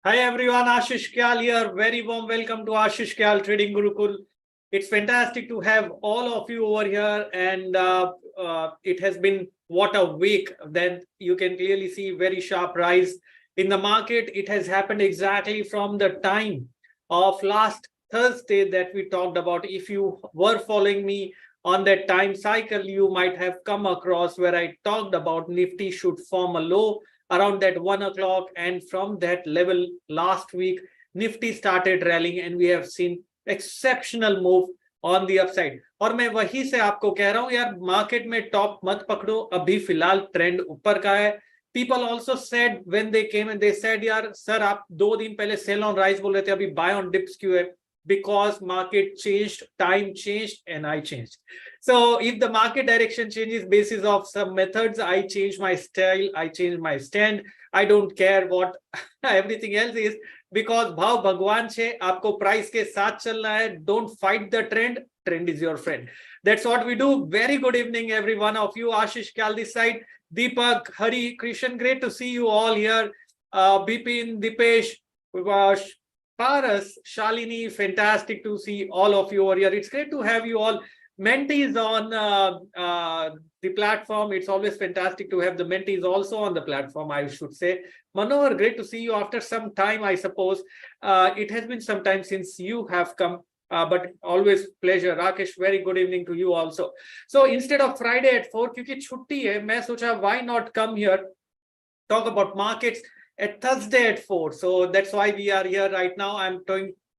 Hi everyone, Ashish Kyal here. Very warm welcome to Ashish Kyal Trading Gurukul. It's fantastic to have all of you over here, and it has been what a week. Then you can clearly see very sharp rise in the market. It has happened exactly from the time of last Thursday that we talked about. If you were following me on that time cycle, you might have come across where I talked about Nifty should form a low around that 1 o'clock, and from that level last week Nifty started rallying and we have seen exceptional move on the upside. और मैं वही से आपको कह रहा हूं यार, market में टॉप मत पकड़ो, अभी फिलहाल ट्रेंड ऊपर का है. People also said when they came and they said यार सर आप 2 दिन पहले सेल ऑन राइज बोल रहे थे, अभी बाय ऑन डिप्स क्यों है? Because market changed, time changed, and I changed. So if the market direction changes basis of some methods, I change my style, I change my stand. I don't care what everything else is, because भाव भगवान छे, आपको price के साथ चलना है. Don't fight the trend. Trend is your friend. That's what we do. Very good evening, every one of you. Ashish Kyal this side. Deepak, Hari, Krishan, great to see you all here. Bipin, Dipesh, Paras, Shalini, fantastic to see all of you over here. It's great to have you all. Mentees on the platform. It's always fantastic to have the mentees also on the platform, I should say. Manohar, great to see you after some time, I suppose. It has been some time since you have come, but always pleasure. Rakesh, very good evening to you also. So instead of Friday at 4, क्योंकि छुट्टी है, मैं सोचा why not come here, talk about markets at Thursday at 4. So that's why we are here right now. I'm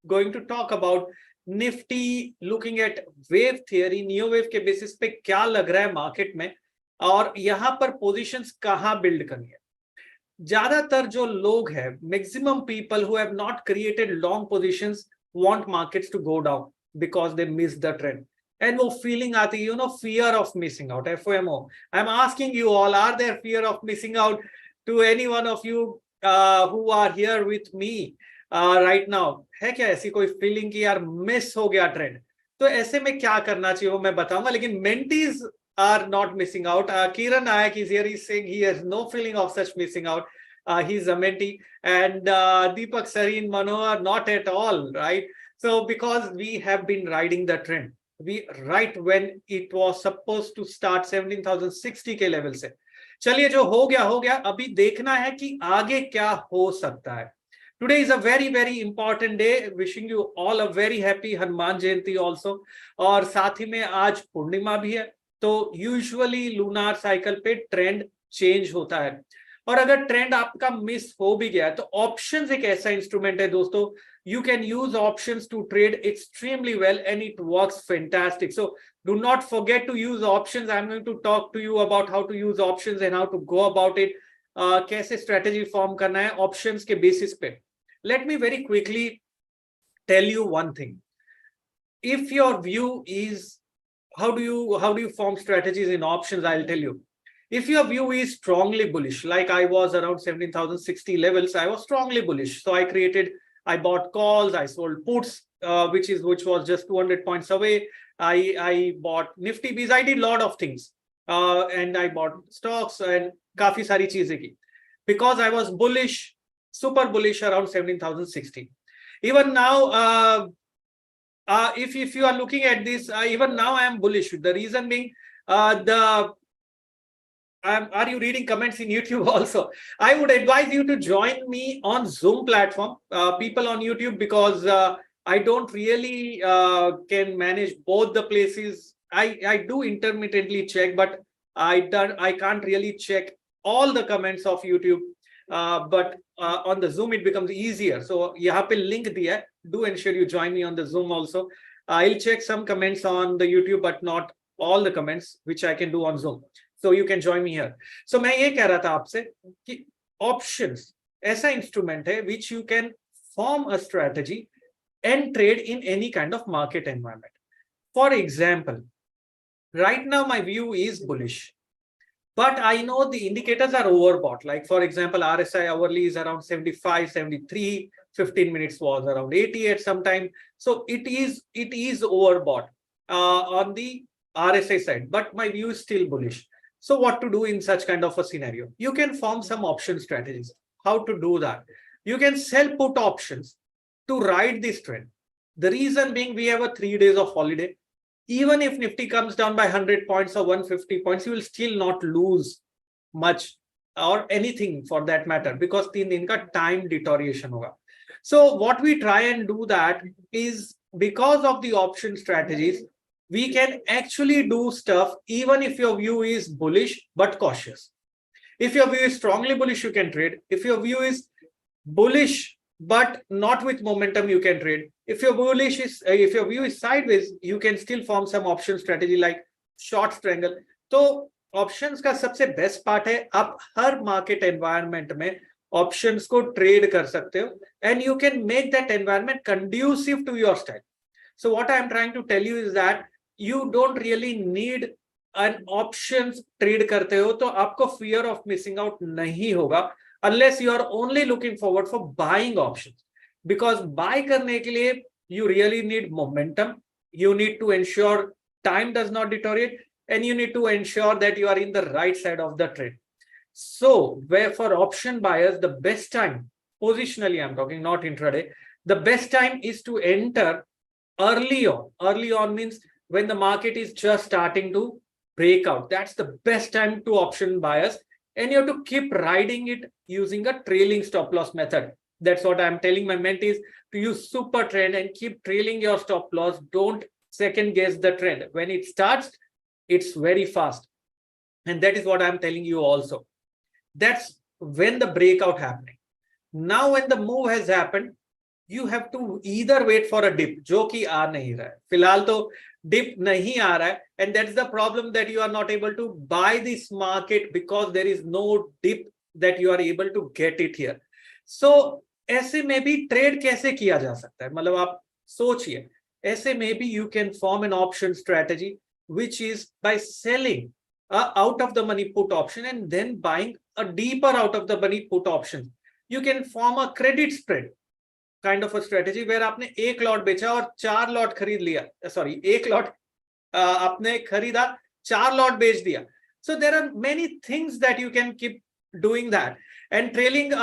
going to talk about Nifty, looking at wave theory, neo wave के basis पे क्या लग रहा है market में, और यहाँ पर पोजीशंस कहाँ बिल्ड करनी है. ज्यादातर जो लोग हैं, maximum people who have not created long positions want markets to go down because they miss the trend. And वो feeling आती है, fear of missing out, FOMO. I'm asking you all, are there fear of missing out to any one of you who are here with me right now? है क्या ऐसी कोई feeling कि यार miss हो गया ट्रेंड? तो ऐसे में क्या करना चाहिए वो मैं बताऊंगा, लेकिन mentees are not missing out. Kiran Nayak is here. He's saying he has no feeling of such missing out. He's a mentee. And Deepak, Sareen, Manohar, not at all, right? So because we have been riding the trend, right when it was supposed to start 17,060 के level से, चलिए जो हो गया, अभी देखना है कि आगे क्या हो सकता है. Today is a very, very important day. Wishing you all a very happy Hanuman Jayanti also. और साथ ही में आज पूर्णिमा भी है, तो यूजुअली लूनार साइकिल पे ट्रेंड चेंज होता है. और अगर ट्रेंड आपका मिस हो भी गया है तो ऑप्शंस एक ऐसा इंस्ट्रूमेंट है दोस्तों, you can use options to trade extremely well and it works fantastic. So do not forget to use options. I'm going to talk to you about how to use options and how to go about it. कैसे strategy form करना है options के basis पे. Let me very quickly tell you one thing. If your view is how do you form strategies in options, I'll tell you. If your view is strongly bullish, like I was around 17,060 levels, I was strongly bullish. So I bought calls, I sold puts, which was just 200 points away. I bought Nifty Bs, I did a lot of things. And I bought stocks and काफी सारी चीजें की. Because I was bullish, super bullish around 17,060. Even now, if you are looking at this, even now I am bullish. The reason being, are you reading comments in YouTube also? I would advise you to join me on Zoom platform, people on YouTube, because I don't really can manage both the places. I do intermittently check, but I can't really check all the comments of YouTube. But on the Zoom it becomes easier. So यहाँ पे link दिया है. Do ensure you join me on the Zoom also. I'll check some comments on the YouTube, but not all the comments which I can do on Zoom. So you can join me here. So मैं ये कह रहा था आपसे कि options ऐसा instrument है which you can form a strategy and trade in any kind of market environment. For example, right now my view is bullish, but I know the indicators are overbought. Like for example, RSI hourly is around 75, 73, 15 minutes was around 80 at some time. So it is overbought on the RSI side, but my view is still bullish. So what to do in such kind of a scenario? You can form some option strategies. How to do that? You can sell put options to ride this trend. The reason being, we have a 3 days of holiday. Even if Nifty comes down by 100 points or 150 points, you will still not lose much or anything for that matter, because 3 दिन का time deterioration होगा. So what we try and do that is, because of the option strategies, we can actually do stuff even if your view is bullish but cautious. If your view is strongly bullish, you can trade. If your view is bullish but not with momentum, you can trade. If your view is sideways, you can still form some option strategy like short strangle. तो options का सबसे best part है, आप हर market environment में options को trade कर सकते हो, and you can make that environment conducive to your style. So what I am trying to tell you is that you don't really need an options. Trade करते हो तो आपको fear of missing out नहीं होगा, unless you are only looking forward for buying options, because buy करने के लिए you really need momentum. You need to ensure time does not deteriorate, and you need to ensure that you are in the right side of the trade. So where for option buyers, the best time, positionally I'm talking, not intraday, the best time is to enter early on. Early on means when the market is just starting to break out. That's the best time to option buyers. And you have to keep riding it using a trailing stop loss method. That's what I'm telling my mentees, to use super trend and keep trailing your stop loss. Don't second guess the trend. When it starts, it's very fast. And that is what I'm telling you also. That's when the breakout happening. Now when the move has happened, you have to either wait for a dip, जो कि आ नहीं रहा है. फिलहाल तो dip नहीं आ रहा है, and that's the problem, that you are not able to buy this market because there is no dip that you are able to get it here. So ऐसे में भी ट्रेड कैसे किया जा सकता है, मतलब आप सोचिए, ऐसे में भी you can form an option strategy, which is by selling out of the money put option and then buying a deeper out of the money put option. You can form a credit spread kind of a strategy where आपने एक lot बेचा और 4 lot खरीद लिया, sorry एक lot आपने खरीदा 4 lot बेच दिया. So there are many things that you can keep doing that. And trailing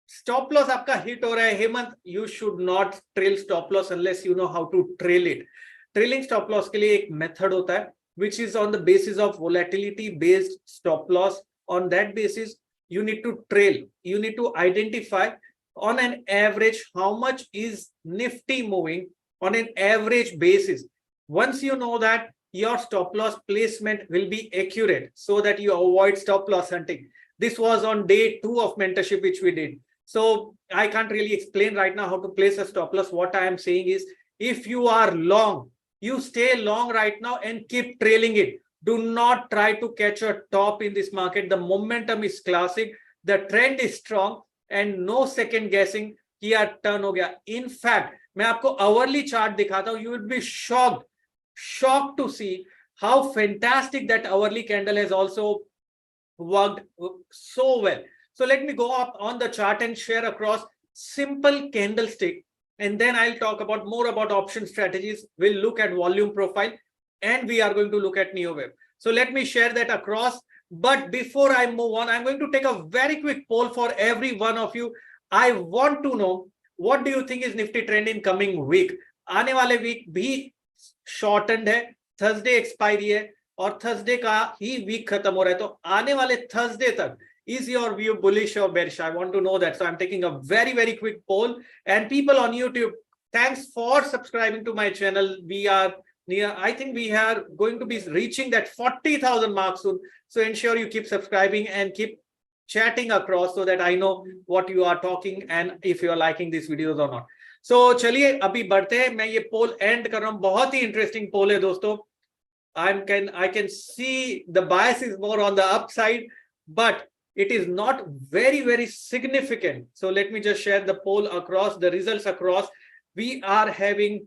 stop loss आपका hit हो रहा है, Hemant, you should not trail stop loss unless you know how to trail it. Trailing stop loss के लिए एक method होता है, which is on the basis of volatility based stop loss. On that basis, you need to trail. You need to identify on an average how much is Nifty moving on an average basis. Once you know that, your stop loss placement will be accurate so that you avoid stop loss hunting. This was on day 2 of mentorship which we did. So I can't really explain right now how to place a stop loss. What I am saying is, if you are long, you stay long right now and keep trailing it. Do not try to catch a top in this market. The momentum is classic. The trend is strong. And no second guessing कि यार turn हो गया. In fact, मैं आपको hourly chart दिखाता हूँ. You will be shocked to see how fantastic that hourly candle has also worked so well. So let me go up on the chart and share across simple candlestick, and then I'll talk about more about option strategies. We'll look at volume profile, and we are going to look at Neo Wave. So let me share that across. But before I move on, I'm going to take a very quick poll for every one of you. I want to know, what do you think is Nifty trend in coming week? आने वाले week भी shortened है, Thursday expiry है, और Thursday का ही week खत्म हो रहा है. तो आने वाले Thursday तक, is your view bullish or bearish? I want to know that. So I'm taking a very quick poll. And people on YouTube, thanks for subscribing to my channel. We are near, I think we are going to be reaching that 40,000 mark soon. So ensure you keep subscribing and keep chatting across so that I know what you are talking and if you are liking these videos or not. So चलिए अभी बढ़ते हैं. मैं ये poll end कर रहा हूँ. बहुत ही interesting poll है दोस्तों. I can see the bias is more on the upside, but it is not very significant. So let me just share the poll across, the results across. We are having,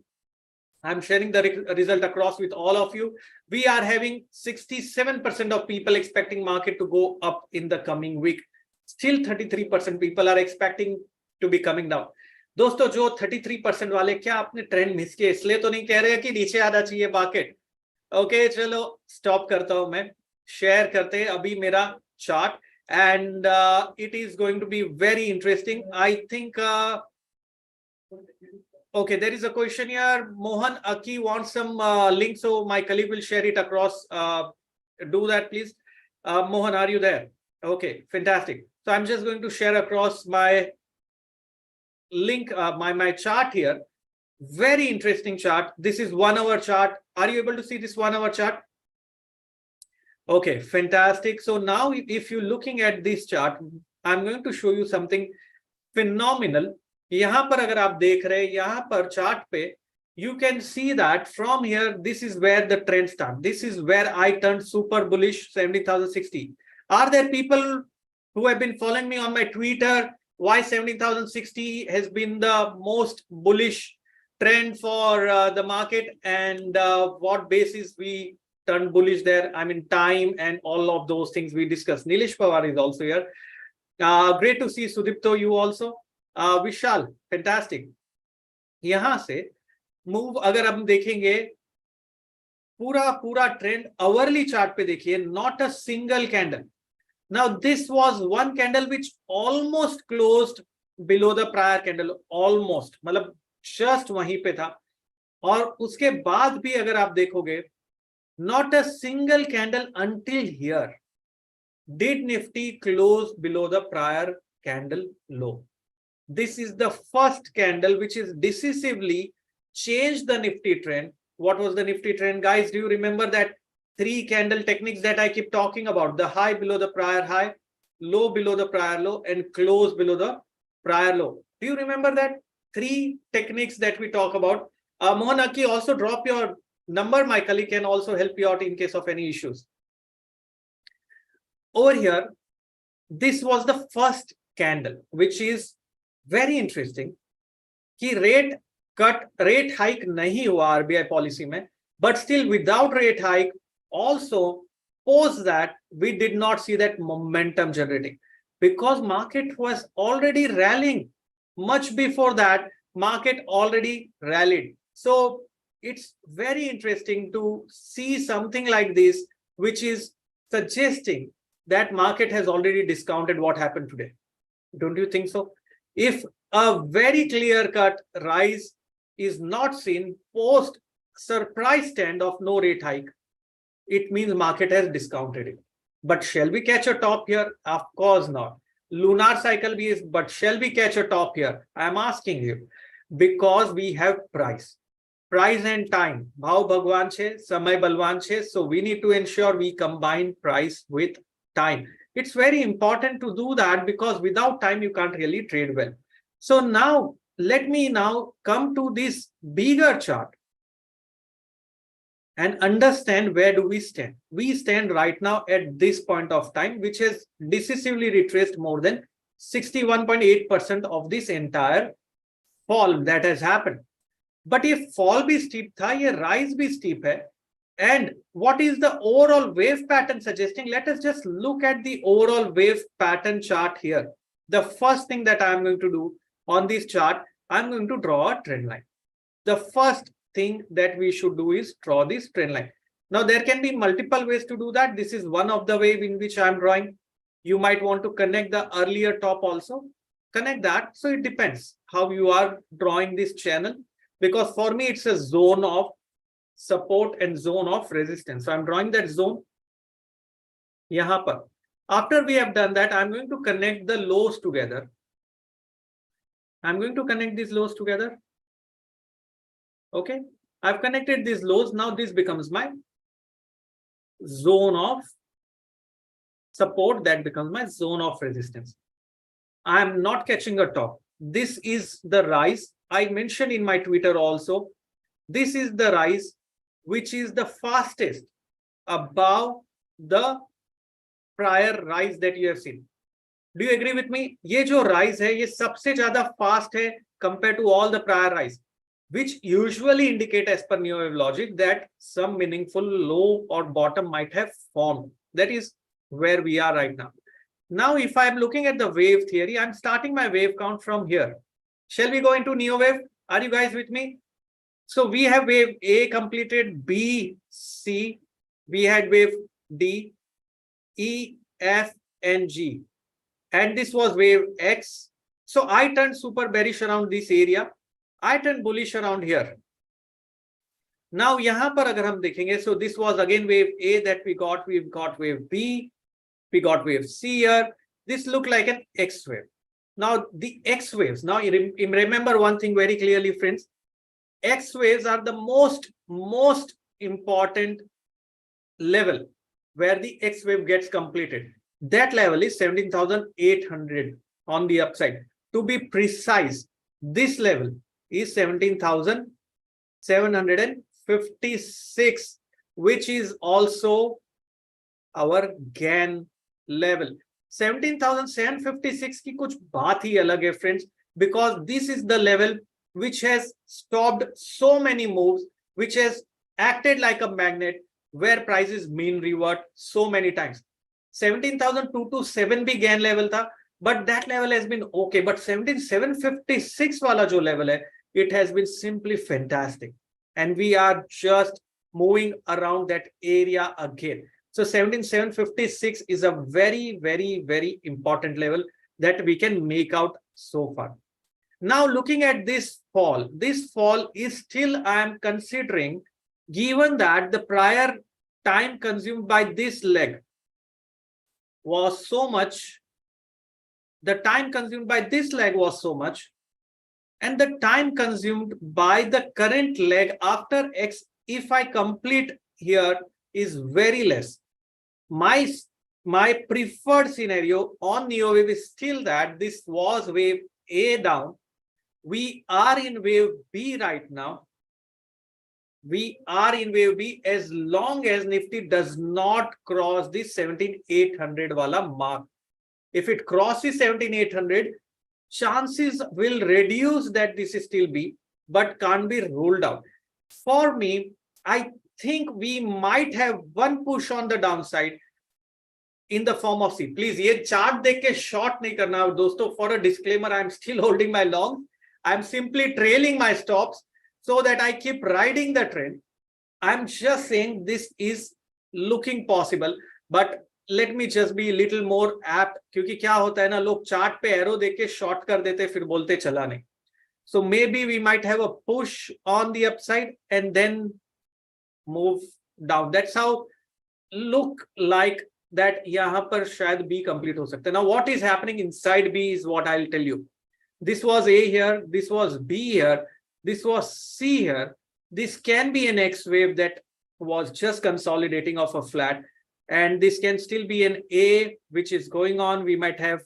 I'm sharing the result across with all of you. We are having 67% of people expecting market to go up in the coming week. Still 33% people are expecting to be coming down. दोस्तों जो 33% वाले, क्या आपने trend miss किया? इसलिए तो नहीं कह रहे कि नीचे आना चाहिए मार्केट. ओके चलो स्टॉप करता हूं मैं. शेयर करते हैं अभी मेरा chart. and it is going to be very interesting. I think okay, there is a question here. Mohan Aki wants some link, so my colleague will share it across. Do that, please. Mohan, are you there? Okay, fantastic. So I'm just going to share across my link, my chart here. Very interesting chart. This is 1 hour chart. Are you able to see this 1 hour chart? Okay, fantastic. So now if you're looking at this chart, I'm going to show you something phenomenal. यहाँ पर अगर आप देख रहे हैं, यहाँ पर chart पे you can see that from here, this is where the trend starts. This is where I turned super bullish, 17,060. Are there people who have been following me on my Twitter why 17,060 has been the most bullish trend for the market, and what basis we turned bullish there? I mean, time and all of those things we discussed. Nilesh Pawar is also here. Great to see Sudipto, you also. Vishal, fantastic. यहाँ से move अगर हम देखेंगे, पूरा trend hourly chart पे देखिए, not a single candle. Now this was one candle which almost closed below the prior candle, almost, मतलब just वहीं पे था. और उसके बाद भी अगर आप देखोगे, not a single candle until here did Nifty close below the prior candle low. This is the first candle which is decisively changed the Nifty trend. What was the Nifty trend, guys? Do you remember that 3 candle techniques that I keep talking about? The high below the prior high, low below the prior low, and close below the prior low. Do you remember that 3 techniques that we talk about? Mohan Aki, also drop your number. My colleague can also help you out in case of any issues. Over here, this was the first candle, which is very interesting. कि rate hike नहीं हुआ RBI policy में, but still without rate hike, also post that we did not see that momentum generating, because market was already rallying. Much before that, market already rallied. So it's very interesting to see something like this, which is suggesting that market has already discounted what happened today. Don't you think so? If a very clear-cut rise is not seen post surprise stand of no rate hike, it means market has discounted it. But shall we catch a top here? Of course not. Lunar cycle भी is, but shall we catch a top here? I am asking you, because we have price and time. भाव भगवान छे, समय बलवान छे. So we need to ensure we combine price with time. It's very important to do that, because without time you can't really trade well. So now let me now come to this bigger chart and understand where do we stand. We stand right now at this point of time, which has decisively retraced more than 61.8% of this entire fall that has happened. But if fall bhi steep tha, ye rise bhi steep hai. And what is the overall wave pattern suggesting? Let us just look at the overall wave pattern chart here. The first thing that I am going to do on this chart, I am going to draw a trend line. The first thing that we should do is draw this trend line. Now there can be multiple ways to do that. This is one of the way in which I am drawing. You might want to connect the earlier top also. Connect that. So it depends how you are drawing this channel, because for me it's a zone of support and zone of resistance. So I'm drawing that zone yahan par. After we have done that, I'm going to connect the lows together. I'm going to connect these lows together. Okay, I've connected these lows. Now this becomes my zone of support, that becomes my zone of resistance. I am not catching a top. This is the rise. I mentioned in my Twitter also, this is the rise which is the fastest above the prior rise that you have seen. Do you agree with me? ये जो rise है, ये सबसे ज़्यादा fast है compared to all the prior rise, which usually indicate, as per Neo Wave logic, that some meaningful low or bottom might have formed. That is where we are right now. Now, if I'm looking at the wave theory, I'm starting my wave count from here. Shall we go into Neo Wave? Are you guys with me? So we have wave A completed, B, C, we had wave D, E, F, and G, and this was wave X. So I turned super bearish around this area. I turned bullish around here. Now यहाँ पर अगर हम देखेंगे, so this was again wave A that we got. We've got wave B, we got wave C here. This looked like an X wave. Now the X waves. Now remember one thing very clearly, friends. X waves are the most important level where the X wave gets completed. That level is 17,800 on the upside. To be precise, this level is 17,756, which is also our Gann level. 17,756 की कुछ बात ही अलग है, friends, because this is the level which has stopped so many moves, which has acted like a magnet where prices mean revert so many times. 17,227 भी Gann level था, but that level has been okay. But 17,756 वाला जो level है, it has been simply fantastic, and we are just moving around that area again. So 17,756 is a very, very, very important level that we can make out so far. Now looking at this fall is still, I am considering, given that the prior time consumed by this leg was so much, the time consumed by this leg was so much, and the time consumed by the current leg after X, if I complete here, is very less. My preferred scenario on Neo wave is still that this was wave A down. We are in wave B right now. We are in wave B as long as Nifty does not cross this 17,800 wala mark. If it crosses 17,800, chances will reduce that this is still B, but can't be ruled out. For me, I think we might have one push on the downside in the form of C. Please, ये chart देख के short नहीं करना दोस्तों. For a disclaimer, I am still holding my long. I am simply trailing my stops so that I keep riding the trend. I am just saying this is looking possible, but let me just be a little more apt, क्योंकि क्या होता है ना, लोग chart पे arrow देख के short कर देते फिर बोलते चला नहीं. So maybe we might have a push on the upside and then move down. That's how look like that यहाँ पर शायद B complete हो सकता है. Now what is happening inside B is what I'll tell you. This was A here, this was B here, this was C here. This can be an X wave that was just consolidating off a flat, and this can still be an A which is going on. We might have,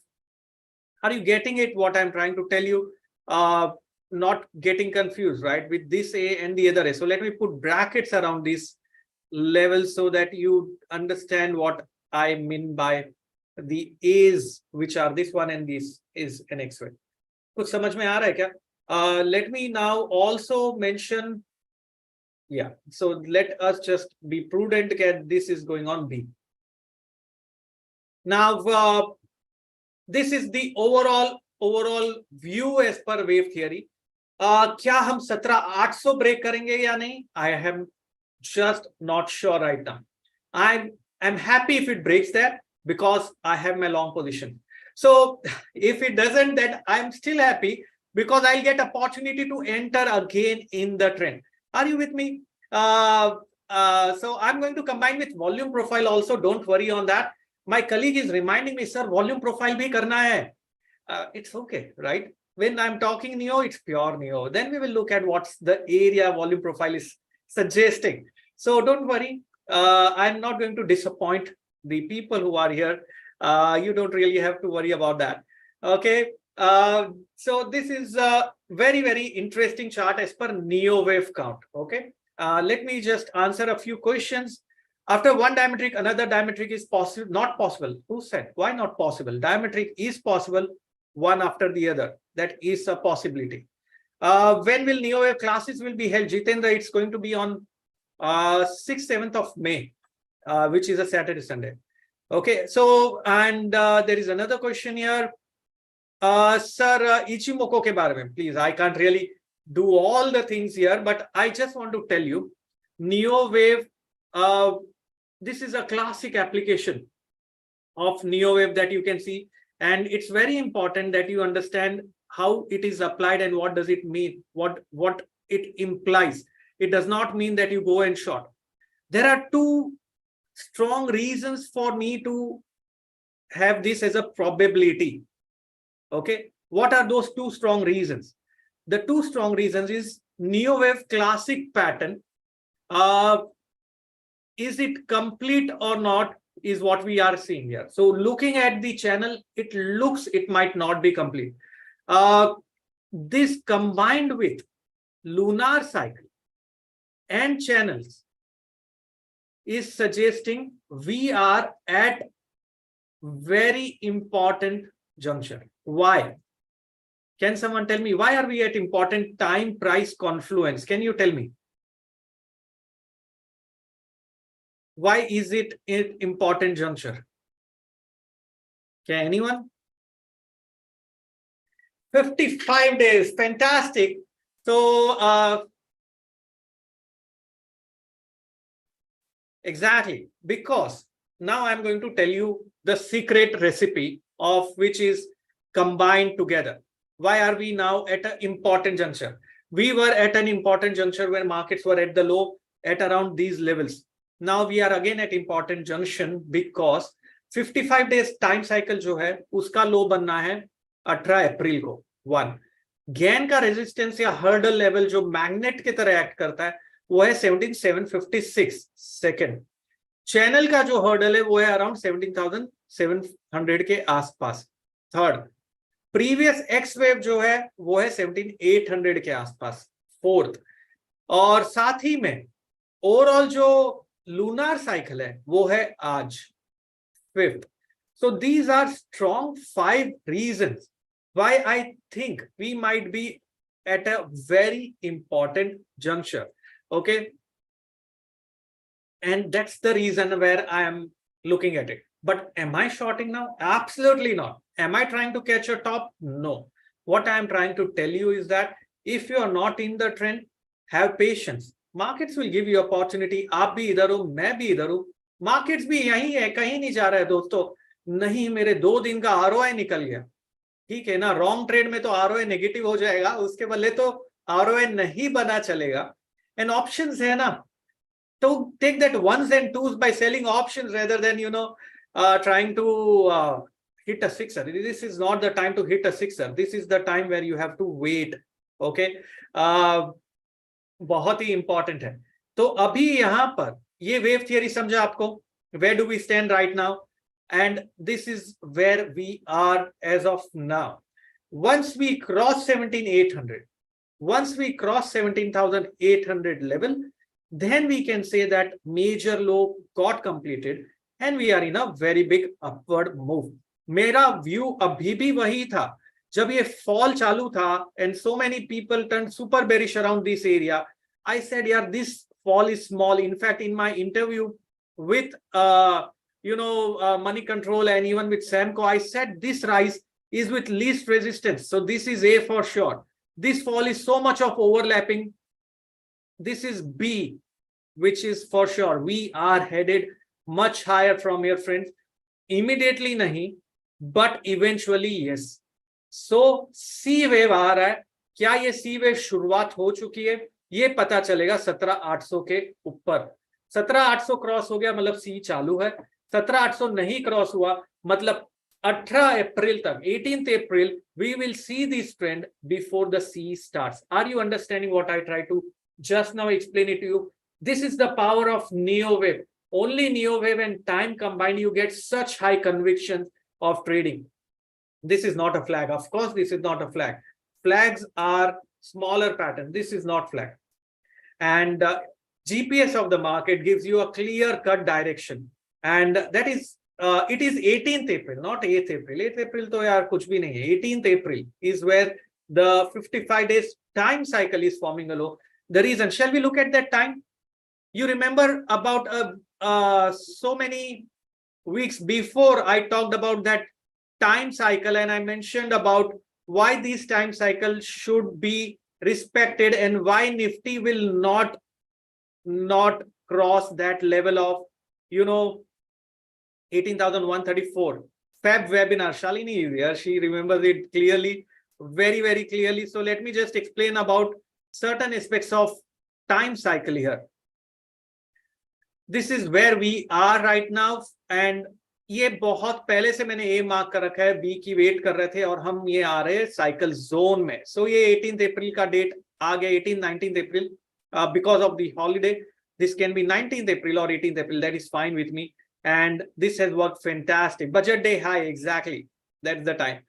are you getting it what I'm trying to tell you? Not getting confused, right, with this A and the other A. So let me put brackets around this level so that you understand what I mean by the A's, which are this one and this is an X wave. कुछ समझ में आ रहा है क्या? Let me now also mention, yeah, so let us just be prudent that this is going on B. Now this is the overall view as per wave theory. क्या हम 17,800 break करेंगे या नहीं? I am just not sure right now. I'm happy if it breaks that because I have my long position. So if it doesn't, then I'm still happy because I'll get opportunity to enter again in the trend. Are you with me? So I'm going to combine with volume profile also. Don't worry on that. My colleague is reminding me, sir, volume profile bhi karna hai. It's okay, right? When I'm talking Neo, it's pure Neo. Then we will look at what's the area volume profile is suggesting. So don't worry. I'm not going to disappoint the people who are here. You don't really have to worry about that. Okay. So this is a very, very interesting chart as per Neo wave count. Okay. Let me just answer a few questions. After one diametric, another diametric is possible, not possible. Who said? Why not possible? Diametric is possible, one after the other. That is a possibility. When will Neo wave classes will be held? Jitendra, it's going to be on 6th, 7th of May, which is a Saturday, Sunday. Okay, so and there is another question here. Sir, Ichimoku ke baare mein, please. I can't really do all the things here, but I just want to tell you, Neo wave, this is a classic application of neo wave that you can see, and it's very important that you understand how it is applied and what does it mean, what it implies. It does not mean that you go and short. There are two strong reasons for me to have this as a probability. Okay, what are those two strong reasons? The two strong reasons is neo wave classic pattern. Is it complete or not is what we are seeing here. So looking at the channel, it looks it might not be complete. This combined with lunar cycle and channels is suggesting we are at very important juncture. Why? Can someone tell me why are we at important time price confluence? Can you tell me? Why is it an important juncture? Okay, anyone? 55 days, fantastic. So exactly, because now I'm going to tell you the secret recipe of which is combined together. Why are we now at an important juncture? We were at an important juncture where markets were at the low at around these levels. Now we are again at important junction because 55 days time cycle जो है उसका लो बनना है 18 अप्रैल को 1. Gain का resistance या hurdle level जो magnet की तरह एक्ट करता है वो है 17756. सेकंड, चैनल का जो हर्डल है वो है अराउंड 17700 के आसपास. थर्ड, प्रीवियस एक्स वेव जो है वो है 17800 के आसपास. फोर्थ, और साथ ही में ओवरऑल जो लूनार साइकिल है वो है आज. Fifth. So these are strong 5 reasons why I think we might be at a very important juncture. Okay, and that's the reason where I am looking at it. But am I shorting now? Absolutely not. Am I trying to catch a top? No. What I am trying to tell you is that if you are not in the trend, have patience. Markets will give you opportunity. आप भी इधर हो, मैं भी इधर हूँ. Markets भी यहीं है, कहीं नहीं जा रहा है दोस्तों. नहीं, मेरे 2 दिन का ROI निकल गया. ठीक है ना, रॉन्ग ट्रेड में तो ROI नेगेटिव हो जाएगा, उसके बदले तो ROI नहीं बना चलेगा. एंड ऑप्शंस है ना, तो take that ones and twos by selling options rather than trying to hit a sixer. This is not the time to hit a sixer. This is the time where you have to wait. Okay, बहुत ही important है. तो अभी यहां पर ये wave theory समझा आपको. Where do we stand right now? And this is where we are as of now. Once we cross 17,800, once we cross 17,800 level, then we can say that major low got completed and we are in a very big upward move. मेरा view अभी भी वही था जब ये fall चालू था and so many people turned super bearish around this area. I said, yeah, this fall is small. In fact, in my interview with money control and even with Samco, I said this rise is with least resistance. So this is A for sure. This fall is so much of overlapping. This is B, which is for sure. We are headed much higher from here, friends. Immediately nahi, but eventually yes. So C wave आ रहा है. क्या ये C wave शुरुआत हो चुकी है? ये पता चलेगा 17,800 के ऊपर. 17,800 क्रॉस हो गया मतलब C चालू है. 17,800 नहीं क्रॉस हुआ मतलब 18 अप्रैल तक, 18th April, we will see this trend before the C starts. Are you understanding what I try to just now explain it to you? This is the power of neo wave. Only neo wave and time combined, you get such high conviction of trading. This is not a flag. Of course, this is not a flag. Flags are smaller pattern. This is not flag. And GPS of the market gives you a clear-cut direction. And that is, it is 18th April, not 8th April. 8th April to yaar kuch bhi nahi hai. 18th April is where the 55 days time cycle is forming a low. The reason, shall we look at that time? You remember about so many weeks before I talked about that time cycle and I mentioned about why this time cycle should be respected and why Nifty will not cross that level of 18,134. Fab webinar. Shalini is here. She remembers it clearly, very, very clearly. So let me just explain about certain aspects of time cycle here. This is where we are right now, and ये बहुत पहले से मैंने ए mark कर रखा है, B की wait कर रहे थे और हम ये आ रहे हैं साइकिल जोन में. सो ये 18 अप्रैल का डेट आ गया, 18-19 April, because of the holiday. This can be 19 April और 18 April, that is fine with me. And this has worked fantastic. Budget day high, exactly. That's the time.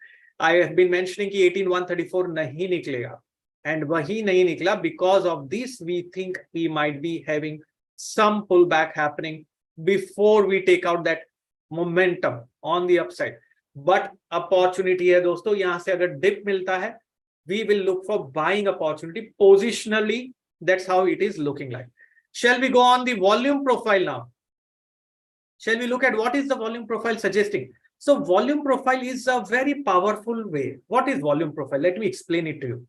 I have been mentioning कि 18,134 नहीं निकलेगा, and वही नहीं निकला. Because of this, we think we might be having some pullback happening before we take out that momentum on the upside. But opportunity है दोस्तों, यहाँ से अगर dip मिलता है, we will look for buying opportunity positionally. That's how it is looking like. Shall we go on the volume profile now? Shall we look at what is the volume profile suggesting? So volume profile is a very powerful way. What is volume profile? Let me explain it to you.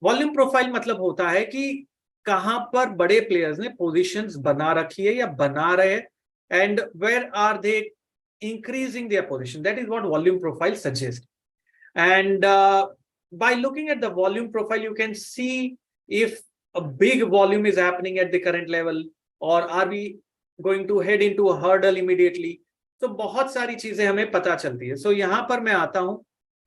Volume profile मतलब होता है कि कहां पर बड़े players ने positions बना रखी है या बना रहे हैं, and where are they increasing their position. That is what volume profile suggests. And by looking at the volume profile, you can see if a big volume is happening at the current level, or are we going to head into a hurdle immediately. तो बहुत सारी चीजें हमें पता चलती है. सो यहाँ पर मैं आता हूं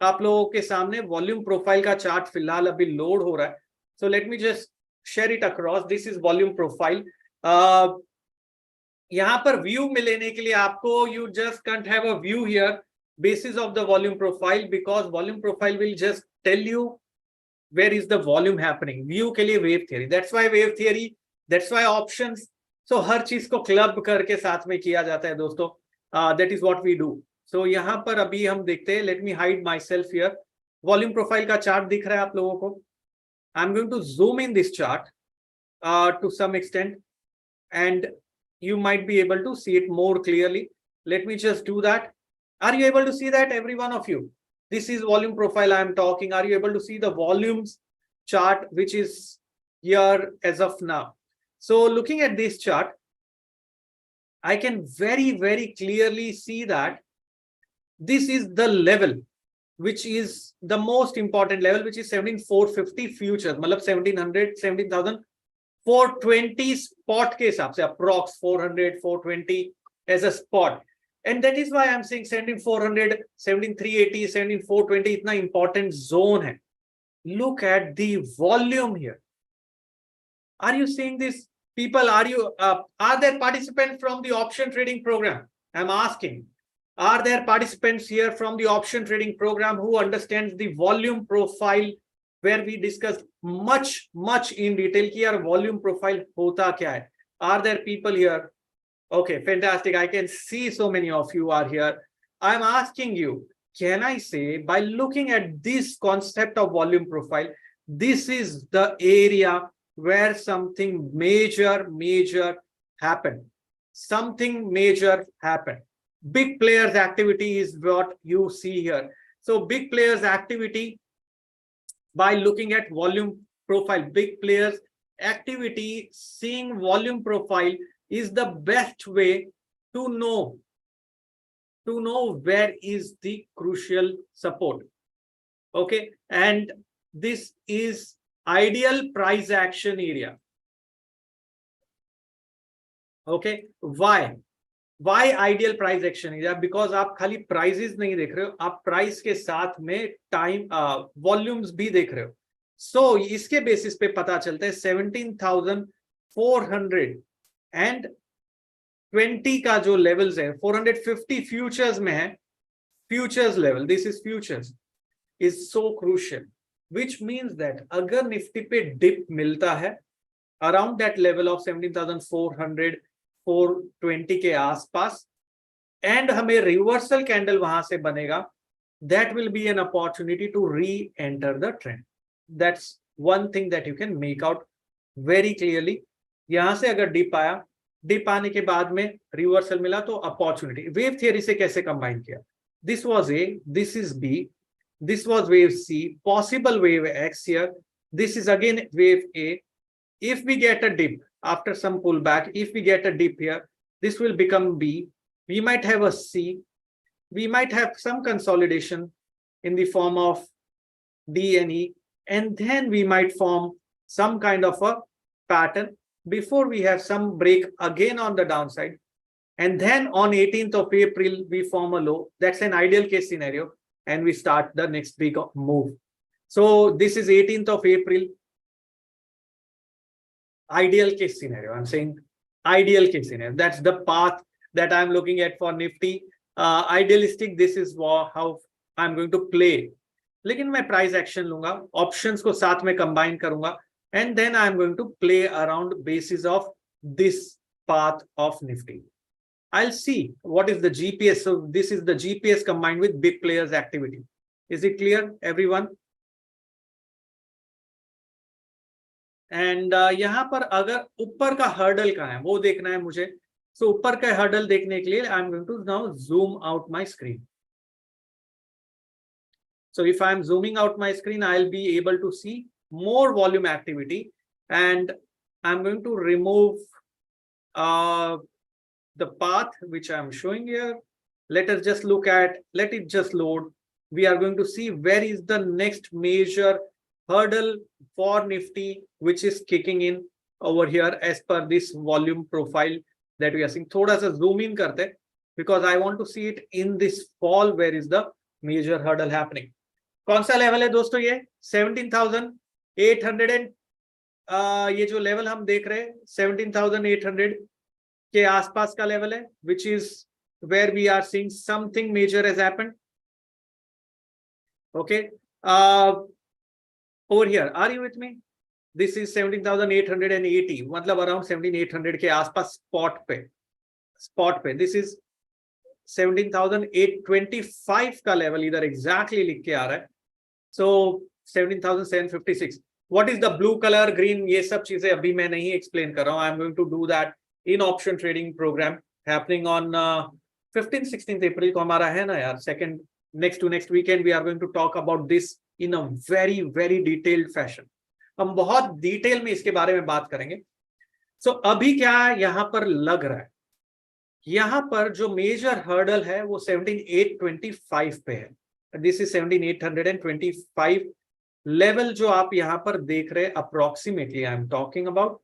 आप लोगों के सामने. वॉल्यूम प्रोफाइल का चार्ट फिलहाल अभी लोड हो रहा है. So let me just share it across. This is volume profile. यहाँ पर व्यू में लेने के लिए आपको you just can't have a view here basis of the volume profile, because volume profile will just tell you where is the volume happening. View के लिए wave theory, that's why wave theory, that's why options. सो हर चीज को club करके साथ में किया जाता है दोस्तों. That is what we do. So यहाँ पर अभी हम देखते हैं. Let me hide myself here. Volume profile का चार्ट दिख रहा है आप लोगों को. I am going to zoom in this chart to some extent, and you might be able to see it more clearly. Let me just do that. Are you able to see that, every one of you? This is volume profile I am talking. Are you able to see the volumes chart which is here as of now? So looking at this chart, I can very, very clearly see that this is the level which is the most important level, which is 17,450 futures. मतलब 1700, 17,420 spot के हिसाब से, approx 400, 420 as a spot. And that is why I'm saying 17,400, 17,380, 17,420 इतना important zone है. Look at the volume here. Are you seeing this? People, are there participants from the option trading program? I'm asking, are there participants here from the option trading program who understands the volume profile, where we discussed much in detail कि यार volume profile होता क्या है? Are there people here? Okay, fantastic. I can see so many of you are here. I'm asking you, can I say, by looking at this concept of volume profile, this is the area where something major happened. Something major happened. Big players activity is what you see here. So big players activity, by looking at volume profile, big players activity, seeing volume profile is the best way to know where is the crucial support. Okay, and this is ideal price action area. Okay, why ideal price action area? Because आप खाली prices नहीं देख रहे हो, आप price के साथ में time volumes भी देख रहे हो. So इसके basis पे पता चलता है 17,420 का जो levels है, 450 futures में है, futures level, this is futures, is so crucial. Which means that अगर निफ्टी पे डिप मिलता है around that level of 17,400, 420 के आसपास, and हमें रिवर्सल कैंडल वहां से बनेगा, that will be an opportunity to re-enter the trend. That's one thing that you can make out very clearly. यहां से अगर डिप आया, डिप आने के बाद में रिवर्सल मिला तो अपॉर्चुनिटी. वेव थियरी से कैसे कंबाइन किया? This was A, this is B, this was wave C, possible wave X here, this is again wave A. If we get a dip after some pullback, if we get a dip here, this will become B, we might have a C, we might have some consolidation in the form of D and E, and then we might form some kind of a pattern before we have some break again on the downside. And then on 18th of April, we form a low. That's an ideal case scenario. And we start the next big move. So this is 18th of April. Ideal case scenario. I'm saying ideal case scenario. That's the path that I'm looking at for Nifty. Idealistic, this is how I'm going to play. लेकिन मैं price action लूंगा, options को साथ में combine करूंगा, and then I'm going to play around basis of this path of Nifty. I'll see what is the GPS. So this is the GPS combined with big players activity. Is it clear, everyone? And यहाँ पर अगर ऊपर का hurdle कहाँ है वो देखना है मुझे. So ऊपर का hurdle देखने के लिए I'm going to now zoom out my screen. So if I'm zooming out my screen, I'll be able to see more volume activity, and I'm going to remove the path which I'm showing here. Let us just look at, let it just load. We are going to see where is the next major hurdle for Nifty, which is kicking in over here as per this volume profile that we are seeing. Thoda sa zoom in karte, because I want to see it in this fall. Where is the major hurdle happening? कौन सा level है दोस्तों? ये 17,800 and ये जो level हम देख रहे हैं 17,800 के आसपास का लेवल है, which is where we are seeing something major has happened. Okay, over here, are you with me? This is 17,880, मतलब around 17,800 के आसपास spot पे. This is 17,825 का लेवल इधर exactly लिख के आ रहा है. So 17,756. What is the blue color, green? ये सब चीजें अभी मैं नहीं explain कर रहा हूँ. I'm going to do that in option trading program happening on 15-16th April को हमारा है ना यार, second next to next weekend. We are going to talk about this in a very very detailed fashion. हम बहुत detail में इसके बारे में बात करेंगे. So अभी क्या यहाँ पर लग रहा है, यहाँ पर जो मेजर हर्डल है वो 17,825 पे है. दिस इज 17,825 लेवल जो आप यहाँ पर देख रहे हैं approximately. I am talking about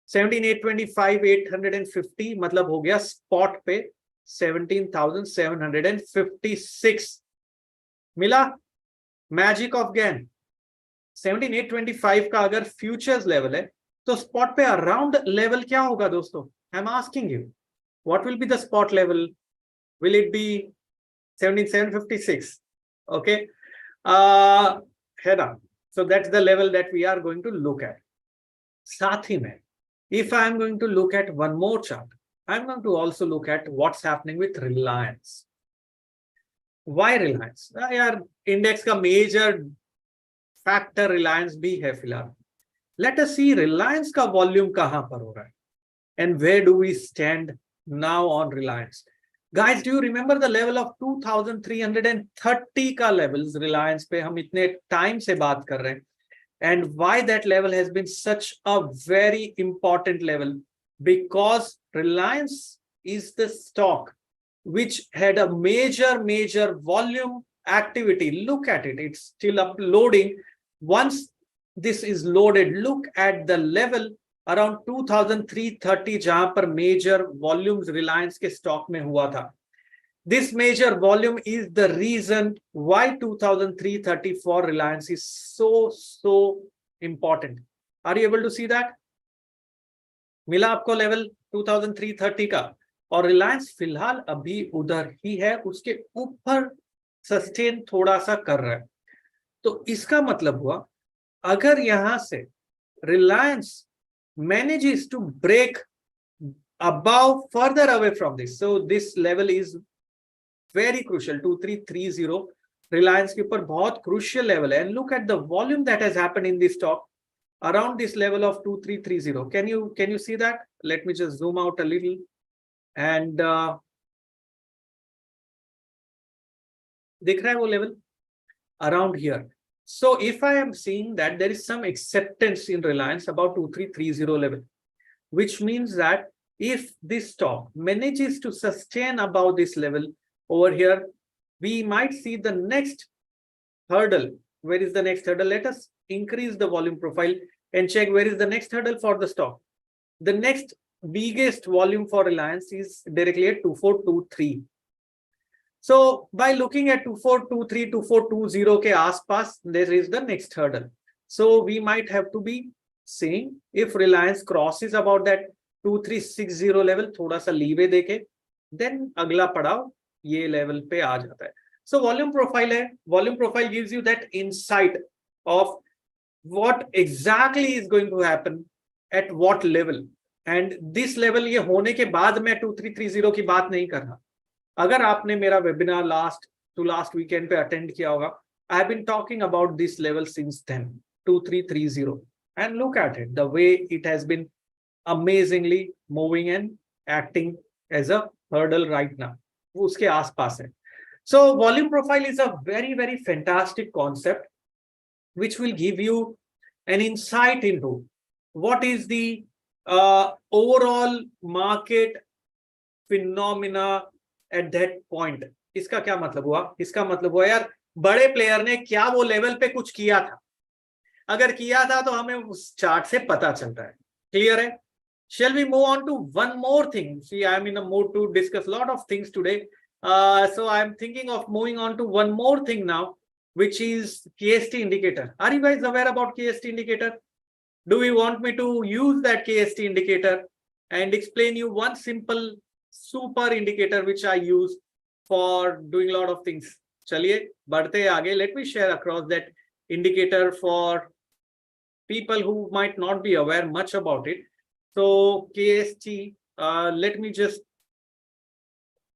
17,825, 850 मतलब हो गया स्पॉट पे 17,756 मिला. मैजिक ऑफ गैन 17,825 का अगर फ्यूचर्स लेवल है तो स्पॉट पे अराउंड लेवल क्या होगा दोस्तों? I am asking you. What will be the spot level? Will it be 17,756? Okay. है ना? So that's the level that we are going to look at. साथ ही में, if I am going to look at one more chart, I am going to also look at what's happening with Reliance. Why Reliance? यार index का major factor Reliance भी है फिलहाल. Let us see Reliance का volume कहां पर हो रहा है, and where do we stand now on Reliance. Guys, do you remember the level of 2,330 का levels Reliance पे हम इतने टाइम से बात कर रहे हैं, and why that level has been such a very important level? Because Reliance is the stock which had a major volume activity. Look at it, it's still uploading. Once this is loaded, look at the level around 2,330 जहां पर major volumes Reliance के stock में हुआ था. This major volume is the reason why 2,330 for Reliance is so important. Are you able to see that? मिला आपको level 2,330 का, और रिलायंस फिलहाल अभी उधर ही है, उसके ऊपर सस्टेन थोड़ा सा कर रहा है. तो इसका मतलब हुआ अगर यहां से Reliance manages to break above further away from this, so this level is very crucial. 2,330 Reliance के ऊपर बहुत crucial level है. And look at the volume that has happened in this stock around this level of 2,330. Can you see that? Let me just zoom out a little and दिख रहा है वो level around here. So if I am seeing that there is some acceptance in Reliance about 2,330 level, which means that if this stock manages to sustain above this level over here, we might see the next hurdle. Where is the next hurdle? Let us increase the volume profile and check where is the next hurdle for the stock. The next biggest volume for Reliance is directly at 2423. So by looking at 2423, 2420 ke aaspas, there is the next hurdle. So we might have to be saying if Reliance crosses about that 2360 level, thoda sa leeway deke, then agla padav ye level pe aa jata hai. So volume profile hai. Volume profile gives you that insight of what exactly is going to happen at what level. And this level ye hone ke baad main 2330 ki baat nahi kar raha. अगर आपने मेरा webinar last weekend पे attend किया होगा, I have been talking about this level since then 2330 and look at it, the way it has been amazingly moving and acting as a hurdle right now, वो उसके आसपास है. So volume profile is a very very fantastic concept which will give you an insight into what is the overall market phenomena at that point. इसका क्या मतलब हुआ? इसका मतलब हुआ यार बड़े प्लेयर ने क्या वो लेवल पे कुछ किया था, अगर किया था तो हमें उस चार्ट से पता चलता है. क्लियर है? Shall we move on to one more thing? See, I am in a mood to discuss a lot of things today, so I am thinking of moving on to one more thing now, which is KST indicator. Are you guys aware about KST indicator? Do we want me to use that KST indicator and explain you one simple super indicator which I use for doing a lot of things? Chaliye badhte aage. Let me share across that indicator for people who might not be aware much about it. So KST, let me just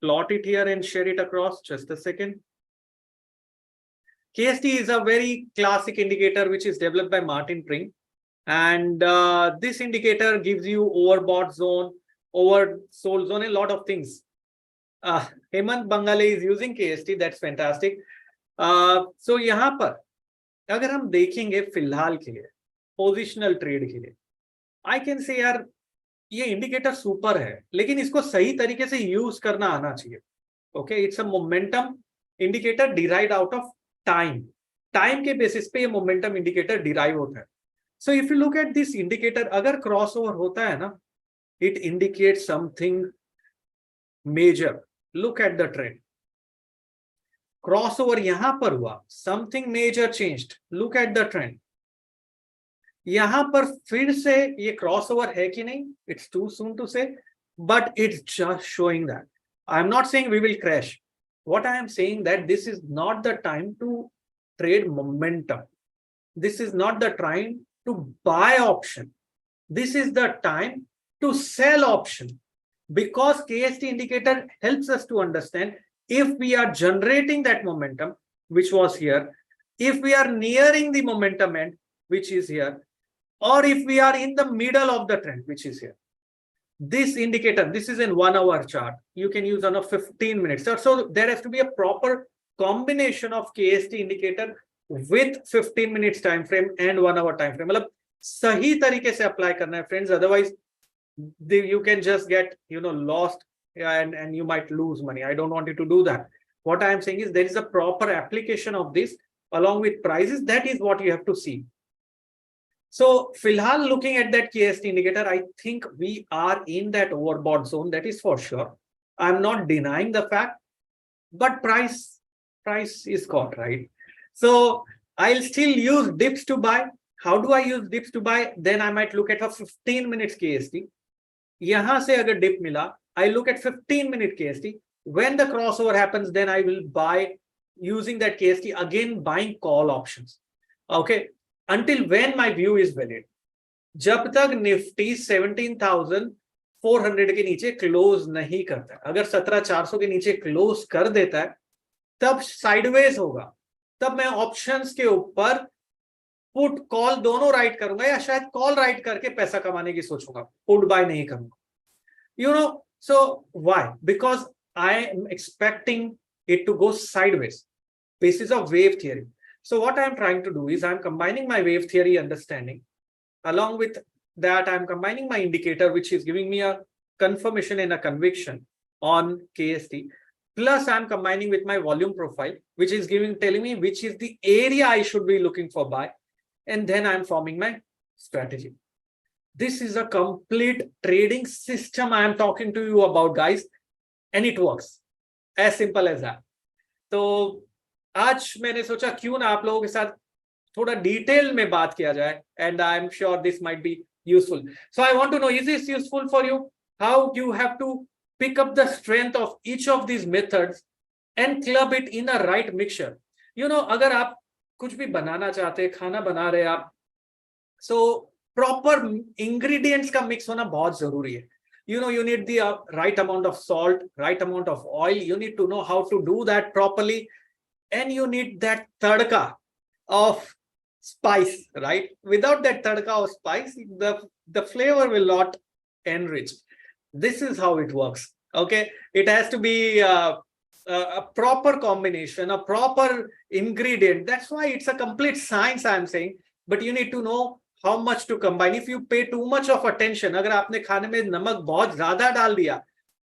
plot it here and share it across. Just a second. KST is a very classic indicator which is developed by Martin Pring, and this indicator gives you overbought zone, oversold zone, a lot of things. Hemant Bangale is using KST. That's fantastic. So यहाँ पर अगर हम देखेंगे फिलहाल के लिए positional trade के लिए, आई कैन से यार ये इंडिकेटर सुपर है, लेकिन इसको सही तरीके से यूज करना आना चाहिए. Okay, it's a momentum indicator derived out of time के बेसिस पे ये मोमेंटम इंडिकेटर डिराइव होता है. So if you look at this indicator, अगर क्रॉसओवर होता है ना, it indicate something major. Look at the trend, crossover यहां पर हुआ, something major changed. Look at the trend, यहां पर फिर से ये क्रॉसओवर है कि नहीं, it's too soon to say, but it's just showing that. I am not saying we will crash. What I am saying that this is not the time to trade momentum. This is not the time to buy option. This is the time to sell option, because KST indicator helps us to understand if we are generating that momentum, which was here, if we are nearing the momentum end, which is here, or if we are in the middle of the trend, which is here. This indicator, this is in 1 hour chart, you can use on a 15 minutes. So there has to be a proper combination of KST indicator with 15 minutes time frame and 1 hour time frame. मतलब सही तरीके से apply करना है friends, otherwise you can just get lost and you might lose money. I don't want you to do that. What I am saying is there is a proper application of this along with prices. That is what you have to see. So filhal looking at that KST indicator, I think we are in that overbought zone, that is for sure. I'm not denying the fact, but price is caught, right? So I'll still use dips to buy. How do I use dips to buy? Then I might look at a 15 minutes KST. Yahan se agar dip mila, I look at 15 minute KST. When the crossover happens, then I will buy using that KST, again buying call options. Okay, until when my view is valid. जब तक Nifty 17,400 के नीचे close नहीं करता है, अगर 17,400 के नीचे क्लोज कर देता है, तब साइडवेज होगा, तब मैं ऑप्शंस के ऊपर पुट कॉल दोनों राइट करूंगा, या शायद कॉल राइट करके पैसा कमाने की सोचूंगा, पुट बाय नहीं करूंगा. So why? Because I am expecting it to go sideways. Basis of wave theory. So what I am trying to do is I am combining my wave theory understanding. Along with that, I am combining my indicator, which is giving me a confirmation and a conviction on KST. Plus, I'm combining with my volume profile, which is telling me which is the area I should be looking for buy. And then I'm forming my strategy. This is a complete trading system I am talking to you about, guys. And it works. As simple as that. तो आज मैंने सोचा क्यों ना आप लोगों के साथ थोड़ा डिटेल में बात किया जाए. And I'm sure this might be useful. So I want to know, is this useful for you? How you have to pick up the strength of each of these methods and club it in a right mixture. You know, अगर आप कुछ भी बनाना चाहते हैं, खाना बना रहे हैं आप, so proper ingredients का mix होना बहुत जरूरी है. You know, you need the right amount of salt, right amount of oil. You need to know how to do that properly. And you need that tadka of spice, right? Without that tadka of spice, the flavor will not enrich. This is how it works. Okay, it has to be a proper combination, a proper ingredient. That's why it's a complete science, I'm saying. But you need to know how much to combine. If you pay too much of attention, अगर आपने खाने में नमक बहुत ज्यादा डाल दिया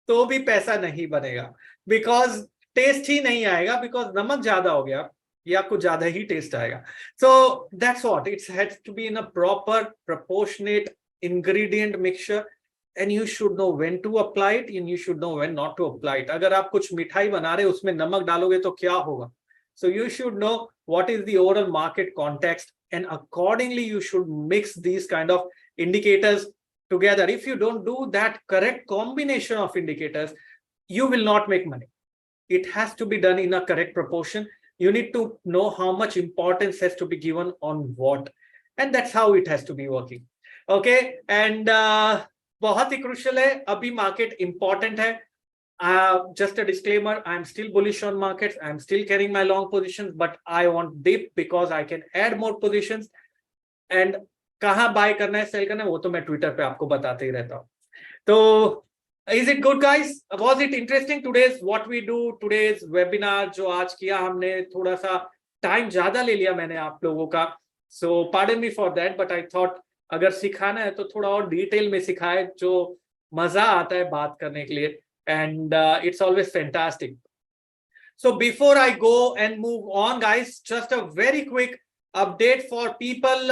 तो भी पैसा नहीं बनेगा, because टेस्ट ही नहीं आएगा, because नमक ज्यादा हो गया या कुछ ज्यादा ही टेस्ट आएगा. So that's what it has to be, in a proper proportionate ingredient mixture. And you should know when to apply it and you should know when not to apply it. अगर आप कुछ मिठाई बना रहे उसमें नमक डालोगे तो क्या होगा? So you should know what is the overall market context, and accordingly you should mix these kind of indicators together. If you don't do that correct combination of indicators, you will not make money. It has to be done in a correct proportion. You need to know how much importance has to be given on what, and that's how it has to be working. Okay, and बहुत ही crucial है. अभी market important है. Just a disclaimer, I'm still bullish on markets. I'm still carrying my long positions, but I want dip because I can add more positions. And कहाँ buy करना है, sell करना है, वो तो मैं Twitter पे आपको बताते ही रहता हूँ. तो is it good, guys? Was it interesting today's what we do, today's webinar जो आज किया हमने? थोड़ा सा time ज़्यादा ले लिया मैंने आप लोगों का. So pardon me for that, but I thought अगर सिखाना है तो थोड़ा और डिटेल में सिखाए, जो मजा आता है बात करने के लिए. And it's always fantastic. So before I go and move on, guys, just a very quick update for people.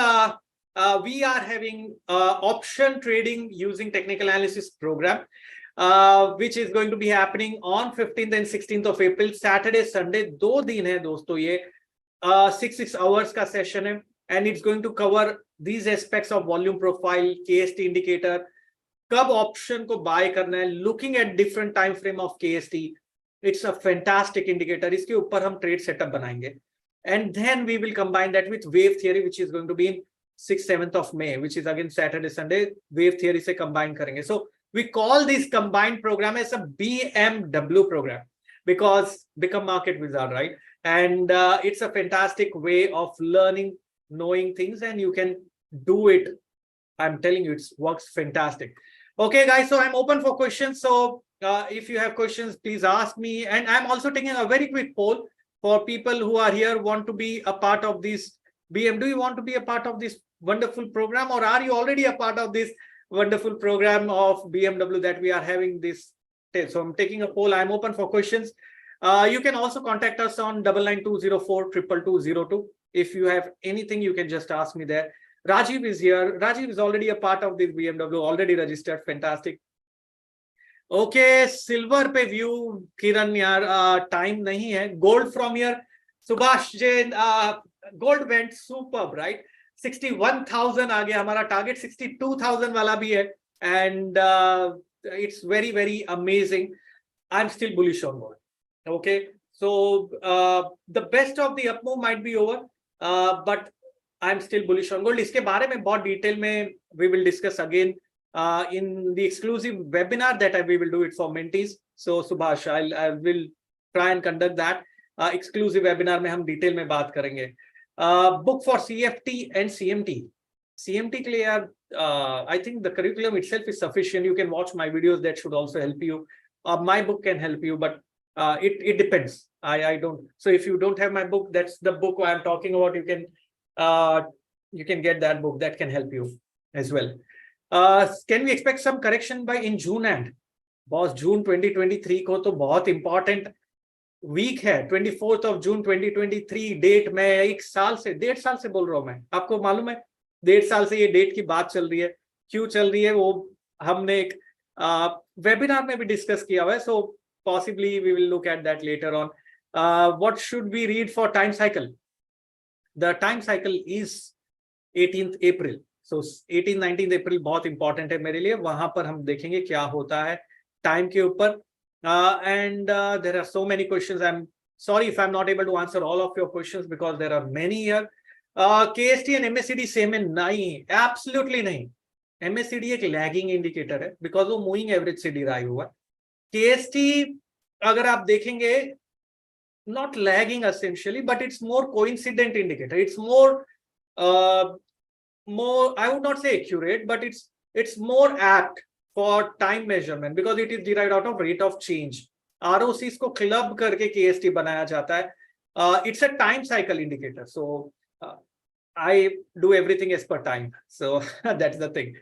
We are having option trading using technical analysis program, which is going to be happening on 15th and 16th of April, Saturday, Sunday. 2 दिन है दोस्तों, ये 6 hours का session है, and it's going to cover these aspects of volume profile, KST indicator, कब option को buy करना है, looking at different time frame of KST. It's a fantastic indicator. इसके ऊपर हम ट्रेड सेटअप बनाएंगे, and then we will combine that with wave theory, which is going to be in 6-7th of May, which is again Saturday Sunday. Wave theory से combine करेंगे. So we call this combined program as a BMW program, because become market wizard, right? And it's a fantastic way of learning, knowing things, and you can do it. I'm telling you, it works fantastic. Okay, guys, so I'm open for questions. So if you have questions, please ask me. And I'm also taking a very quick poll for people who are here, want to be a part of this BM. Do you want to be a part of this wonderful program, or are you already a part of this wonderful program of BMW that we are having this day? So I'm taking a poll. I'm open for questions. You can also contact us on 9920422202. If you have anything, you can just ask me there. Rajiv is here. Rajiv is already a part of this BMW, already registered. Fantastic. Okay, silver पे view, किरण यार, time नहीं है. Gold from here, Subhash Jain. Gold went superb, right? 61,000 आ गया. हमारा target 62,000 वाला भी है, and it's very, very amazing. I'm still bullish on gold. Okay, so the best of the up move might be over, but I'm still bullish on gold. इसके बारे में बहुत detail में we will discuss again in the exclusive webinar that we will do it for mentees. So Subhash, I will try and conduct that exclusive webinar में हम detail में बात करेंगे. Book for CFT and CMT. CMT के लिए यार, I think the curriculum itself is sufficient. You can watch my videos, that should also help you. My book can help you, but it depends. I don't. So if you don't have my book, that's the book I'm talking about. You can get that book, that can help you as well. Can we expect some correction by in June end? Boss June 2023 को तो बहुत important week है। 24th of June 2023 date, मैं 1.5 साल से बोल रहा हूं। मैं आपको मालूम है 1.5 साल से ये डेट की बात चल रही है। क्यों चल रही है वो हमने एक वेबिनार में भी डिस्कस किया हुआ है। So possibly we will look at that later on. What should we read for time cycle? The time cycle is 18th April। So 18-19 April बहुत इंपॉर्टेंट है मेरे लिए। वहां पर हम देखेंगे क्या होता है टाइम के ऊपर। and there are so many questions. I'm sorry if I'm not able to answer all of your questions because there are many here. KST and MACD same है? नहीं, absolutely नहीं। MACD एक लैगिंग इंडिकेटर है because वो moving average से derive हुआ है। KST अगर आप देखेंगे not lagging essentially, but it's more coincident indicator. It's more I would not say accurate, but it's more apt for time measurement because it is derived out of rate of change. ROCs को club करके KST बनाया जाता है। It's a time cycle indicator, so I do everything as per time, so that's the thing.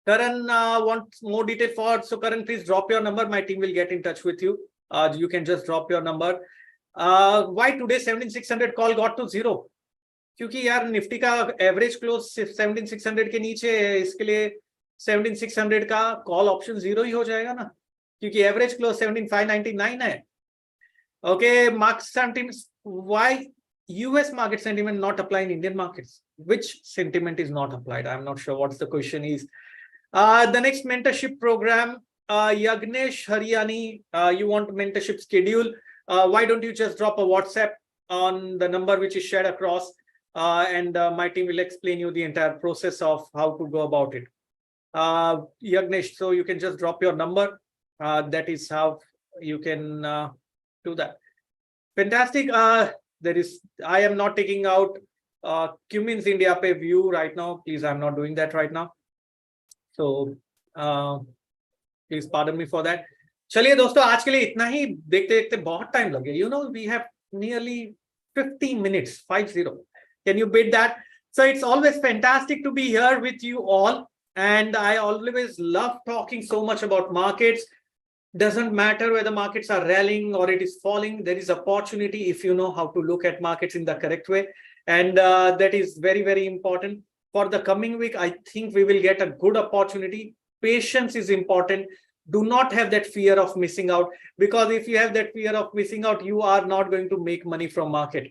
Karan wants more detail for, so Karan, please drop your number. My team will get in touch with you. You can just drop your number. Why today 17600 call got to zero? क्योंकि यार Nifty का average close 17600 के नीचे है, इसके लिए 17600 का call option zero ही हो जाएगा ना, क्योंकि एवरेज क्लोज 17599 है। Okay, market sentiment, why US market sentiment not apply in Indian markets? Which sentiment is not applied? I am not sure what's the question is. The next mentorship program, Yagnesh Haryani, you want mentorship schedule? Why don't you just drop a WhatsApp on the number which is shared across, and my team will explain you the entire process of how to go about it. Yagnesh, so you can just drop your number. That is how you can do that. Fantastic. I am not taking out Cummins India Pay view right now. Please, I'm not doing that right now. So please pardon me for that. चलिए दोस्तों, आज के लिए इतना ही। देखते देखते बहुत time लगे। You know, we have nearly 50 minutes, 50. Can you beat that? So it's always fantastic to be here with you all. And I always love talking so much about markets. Doesn't matter whether markets are rallying or it is falling. There is opportunity if you know how to look at markets in the correct way. And that is very, very important. For the coming week, I think we will get a good opportunity. Patience is important. Do not have that fear of missing out, because if you have that fear of missing out, you are not going to make money from market.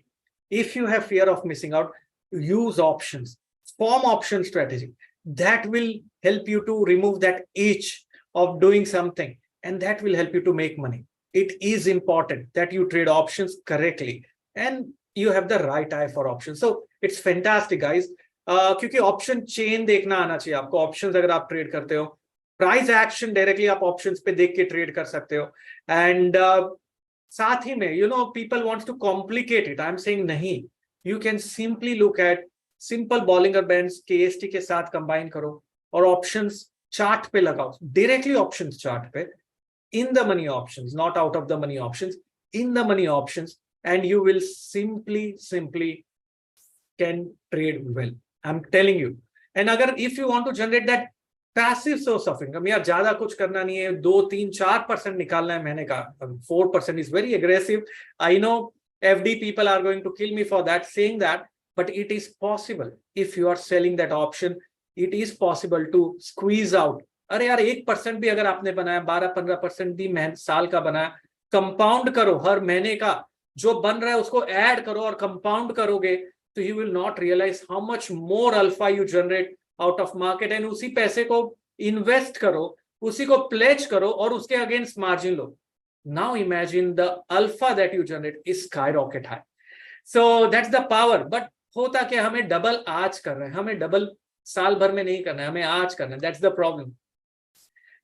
If you have fear of missing out, use options, form option strategy. That will help you to remove that itch of doing something, and that will help you to make money. It is important that you trade options correctly and you have the right eye for options. So it's fantastic, guys. क्योंकि option chain देखना आना चाहिए आपको। Options अगर आप trade करते हो, price action directly आप ऑप्शंस पे देख के ट्रेड कर सकते हो। एंड साथ ही में you know people wants to complicate it. I am saying नहीं, you can simply look at simple Bollinger bands KST के साथ कंबाइन करो और ऑप्शंस चार्ट पे लगाओ, डायरेक्टली ऑप्शंस चार्ट पे, in the money options, not out of the money options, in the money options, and you will simply can trade well. I'm telling you. And अगर if you want to generate that passive source of income, यार ज्यादा कुछ करना नहीं है, 2-3-4% निकालना है महीने का, 4% is very aggressive. I know FD people are going to kill me for that, saying that, but it is possible. If you are selling that option, it is possible to squeeze out. अरे यार 1% भी अगर आपने बनाया, 12-15% भी साल का बनाया, कंपाउंड करो, हर महीने का जो बन रहा है उसको ऐड करो और कंपाउंड करोगे, तो you will not realize how much more alpha you generate out of market. And उसी पैसे को इन्वेस्ट करो, उसी को प्लेज करो और उसके against margin low. Now imagine the alpha that you generate is skyrocket high. So that's the power. But होता क्या, हमें डबल आज कर रहे हैं, हमें डबल साल भर में नहीं करना है, हमें आज करना है. That's the problem.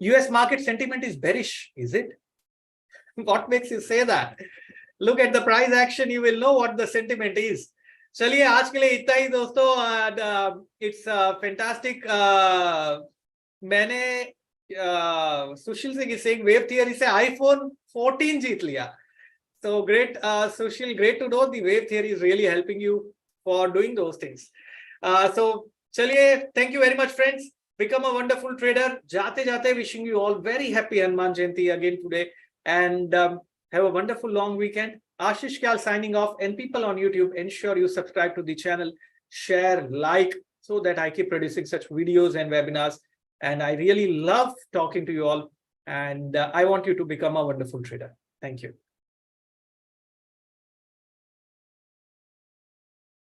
US market sentiment is bearish, is it? What makes you say that? Look at the price action, you will know what the sentiment is. चलिए आज के लिए इतना ही दोस्तों. It's fantastic. मैंने सुशील सिंह वेव थियरी से iPhone 14 जीत लिया. So great, Sushil, great to know the wave theory is really helping you for doing those things. So Chaliye, thank you very much, friends. Become a wonderful trader. Jate jate, wishing you all very happy Hanuman Jayanti again today, and have a wonderful long weekend. Ashish Kyal signing off, and people on YouTube, ensure you subscribe to the channel, share, like, so that I keep producing such videos and webinars. And I really love talking to you all, and I want you to become a wonderful trader. Thank you.